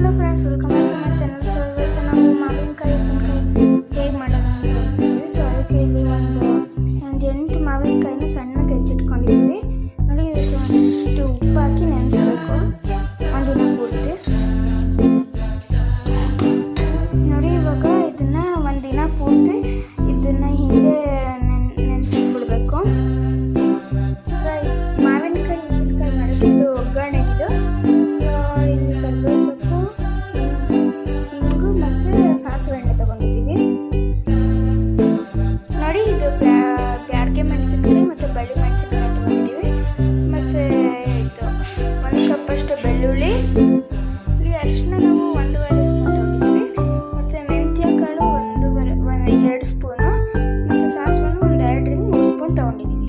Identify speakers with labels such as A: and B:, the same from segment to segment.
A: Hello friends, welcome back to my channel. So ಇವತ್ತು ನಾವು ಮಾವಿನಕಾಯಿ ಹೇಗೆ ಮಾಡೋಣ ಅಂತ ತೋರಿಸ್ತೀವಿ. ಸೊ ಅದಕ್ಕೆ ಇಲ್ಲಿ ಒಂದು 8 ಮಾವಿನಕಾಯಿನ ಸಣ್ಣಗೆ ಹೆಚ್ಚಿಟ್ಕೊಂಡಿದ್ದೀವಿ. ನೋಡಿ, ಇದಕ್ಕೆ ಒಂದಿಷ್ಟು ಉಪ್ಪು ಹಾಕಿ ನೆನೆಸ್ಬೇಕು ಒಂದಿನ ಪೂರ್ತಿ. ನೋಡಿ, ಇವಾಗ ಇದನ್ನು ಒಂದಿನ ಪೂರ್ತಿ ಇದನ್ನು ಹಿಂಗೆ ನೆನೆಸಿಟ್ಬಿಡ್ಬೇಕು. ಮಾವಿನಕಾಯಿ ಮಾಡೋದು ಒಗ್ಗರಣೆ ಇದು. ಸೊ ಇಲ್ಲಿ ಕರಿಬೇವು ಸೊಪ್ಪು, ಹಿಂಗು ಮತ್ತು ಸಾಸಿವೆ ಎಣ್ಣೆ ತೊಗೊಂಡಿದ್ದೀವಿ. ನೋಡಿ, ಇದು ಬ್ಯಾಡಗೆ ಮೆಣಸಿನಕಾಯಿ ಮತ್ತು ಬೆಳ್ಳಿ ಮೆಣಸಿನಕಾಯಿ ತೊಗೊಂಡಿದ್ದೀವಿ. ಮತ್ತು ಇದು 1 ಕಪ್ಪಷ್ಟು ಬೆಳ್ಳುಳ್ಳಿ, ಇಲ್ಲಿ ಅರಿಶಿನ ನಾವು 1.5 ಸ್ಪೂನ್ ತೊಗೊಂಡಿದ್ದೀವಿ. ಮತ್ತು ಮೆಂತ್ಯ ಕಾಳು 2 ಸ್ಪೂನು, ಮತ್ತು ಸಾಸಿವೆನೂ 2 ರಿಂದ 3 ಸ್ಪೂನ್ ತೊಗೊಂಡಿದ್ದೀವಿ.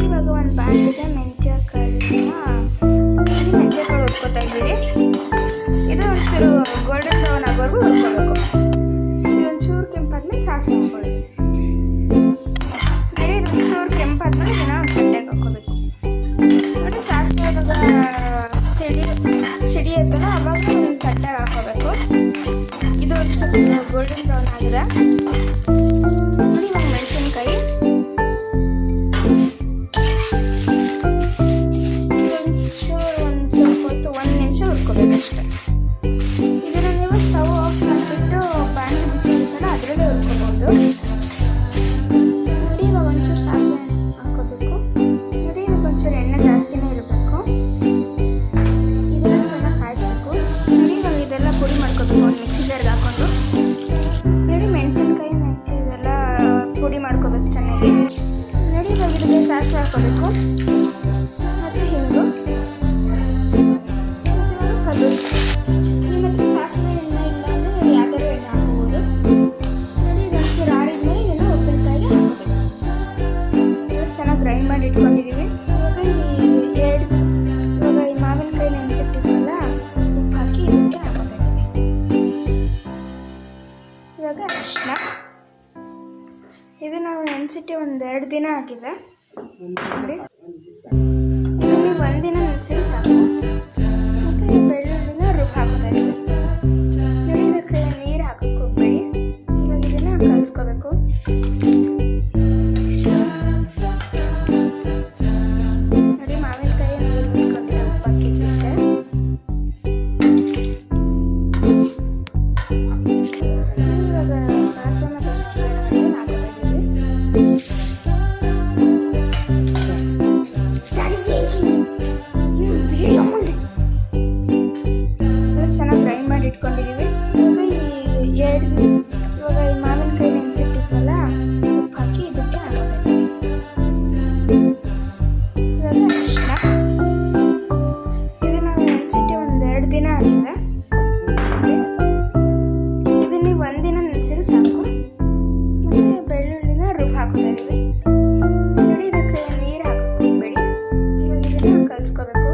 A: ಇವಾಗ ಒಂದು ಬಾಣಲಿಗೆ ಮೆಂತ್ಯ ಕಾಳು ಹುರ್ಕೋತಾ ಇದ್ದೀವಿ. ಇದು ಒಂಚೂರು ಗೋಲ್ಡನ್ ಬ್ರೌನ್ ಆಗೋವರೆಗೂ ಹುರ್ಕೋಬೇಕು. ಇದೊಂಚೂರು ಕೆಂಪಾದ್ಮೇಲೆ ಸಾಸಿವೆ ಹಾಕೊಳ್ಳಿ. ನೋಡಿ, ಇದೊಂಚೂರು ಕೆಂಪಾದ್ಮೇಲೆ ಇದನ್ನ ಗಂಟೆಗೆ ಹಾಕ್ಕೋಬೇಕು. ನೋಡಿ, ಸಾಸಿವೆ ಇವಾಗ ಸಿಡಿಯುತ್ತಲ್ಲ, ಅವಾಗ ಒಂದು ತಟ್ಟೆಗೆ ಹಾಕೋಬೇಕು. ಇದು ಒಂದು ಸ್ವಲ್ಪ ಗೋಲ್ಡನ್ ಬ್ರೌನ್ ಆಗಿದೆ. ನೋಡಿ, ಇವಾಗ ಮೆಣಸಿನ್ಕಾಯಿ ಹುರ್ಕೋಬೇಕಷ್ಟೆ. ಇದನ್ನು ನೀವು ಸ್ಟವ್ ಆಫ್ ಮಾಡಿಬಿಟ್ಟು ಪ್ಯಾನ್ ಬಿಸಿ ಇರುತ್ತಲ್ಲ ಅದರಲ್ಲೇ ಹುರ್ಕೋಬೋದು. ನೋಡಿ, ಇವಾಗ ಒಂಚೂರು ಸಾಸಿವೆ ಹಾಕೋಬೇಕು. ನೋಡಿ, ಇವಾಗ ಒಂಚೂರು ಎಣ್ಣೆ ಜಾಸ್ತಿನೇ ಇರಬೇಕು. ಇದನ್ನು ಚೆನ್ನಾಗಿ ಕಾಯಿಸ್ಬೇಕು. ನೋಡಿ, ಇವಾಗ ಇದೆಲ್ಲ ಪುಡಿ ಮಾಡ್ಕೋಬೇಕು ಒಂದು ಮಿಕ್ಸಿ ಜಾರ್ಗೆ ಹಾಕೊಂಡು. ನೋಡಿ, ಮೆಣಸಿನ್ಕಾಯಿ ಮೆಂತ್ಯ ಇದೆಲ್ಲ ಪುಡಿ ಮಾಡ್ಕೋಬೇಕು ಚೆನ್ನಾಗಿ. ನೋಡಿ, ಇವಾಗ ಇದಕ್ಕೆ ಸಾಸಿವೆ ಹಾಕೋಬೇಕು ಮತ್ತು ಹಿಂಗು. ನಿಮ್ಮ ಹತ್ರ ಸಾಸಿವೆ ಎಣ್ಣೆ ಇಲ್ಲ ಅಂದರೆ ಯಾವ್ದಾದ್ರು ಎಣ್ಣೆ ಹಾಕೋಬೋದು. ನೋಡಿ, ಇದೊಂಚೂರು ಆಡಿದ್ಮೇಲೆ ಇದನ್ನು ಉಪ್ಪಿನಕಾಯಿಗೆ ಹಾಕೋಬೇಕು. ಇವಾಗ ಚೆನ್ನಾಗಿ ಗ್ರೈಂಡ್ ಮಾಡಿ ಇಟ್ಕೊಂಡಿದ್ದೀವಿ. ಇವಾಗ ಈ ಮಾವಿನಕಾಯಿ ನೆನೆಸಿಟ್ಟಿದ್ವಲ್ಲ, ಉಪ್ಪು ಹಾಕಿ ಇದಕ್ಕೆ ಹಾಕೋಬೇಕು. ಇವಾಗ ಅರಿಶಿನ, ಇದು ನಾವು ನೆನೆಸಿಟ್ಟು 1-2 ದಿನ ಆಗಿದೆ. ಇದನ್ನು 1 ದಿನ ನೆನೆಸಿದ್ರೆ ಸಾಕು. ಮತ್ತು ಬೆಳ್ಳುಳ್ಳಿನ ರುಬ್ಬಿ ಹಾಕೋತಾ ಇದ್ದೀವಿ. ನೋಡಿ, ಇದಕ್ಕೆ ನೀರು ಹಾಕಕ್ಕೆ ಹೋಗ್ಬೇಡಿ. ಇವಾಗ ಇದನ್ನು ಕಲಿಸ್ಕೋಬೇಕು. ನೋಡಿ, ಮಾವಿನಕಾಯಿ ನೀರು ಬಿಟ್ಕೊಂಡಿದೆ ಉಪ್ಪು ಹಾಕಿದ್ದಕ್ಕೆ. ಇವಾಗ ಸಾಸಿವೆ ಮತ್ತು ಹಾಕೋತಾ ಇದ್ದೀವಿ. ಚೆನ್ನಾಗಿ ಗ್ರೈಂಡ್ ಮಾಡಿ ಇಟ್ಕೊಂಡಿದ್ದೀವಿ. ಇವಾಗ ಈ ಮಾವಿನಕಾಯಿ ನೆನೆಸಿಟ್ಟಿದ್ವಲ್ಲ, ಉಪ್ಪು ಹಾಕಿ ಇದಕ್ಕೆ ಹಾಕೋಬೇಕು. ಇವಾಗ ಅರಿಶಿನ, ಇದು ನಾವು ನೆನೆಸಿಟ್ಟು 1-2 ದಿನ ಆಗಿದೆ. ಇದನ್ನ ನೀವು 1 ದಿನ ನೆನೆಸಿದ್ರೆ ಸಾಕು. ಮತ್ತು ಬೆಳ್ಳುಳ್ಳಿನ ರುಬ್ಬಿ ಹಾಕೋತಾ ಇದ್ದೀವಿ. ನೋಡಿ, ಇದಕ್ಕೆ ನೀರು ಹಾಕಕ್ಕೆ ಹೋಗ್ಬೇಡಿ. ಇವಾಗ ಇದನ್ನು ಕಲಿಸ್ಕೋಬೇಕು.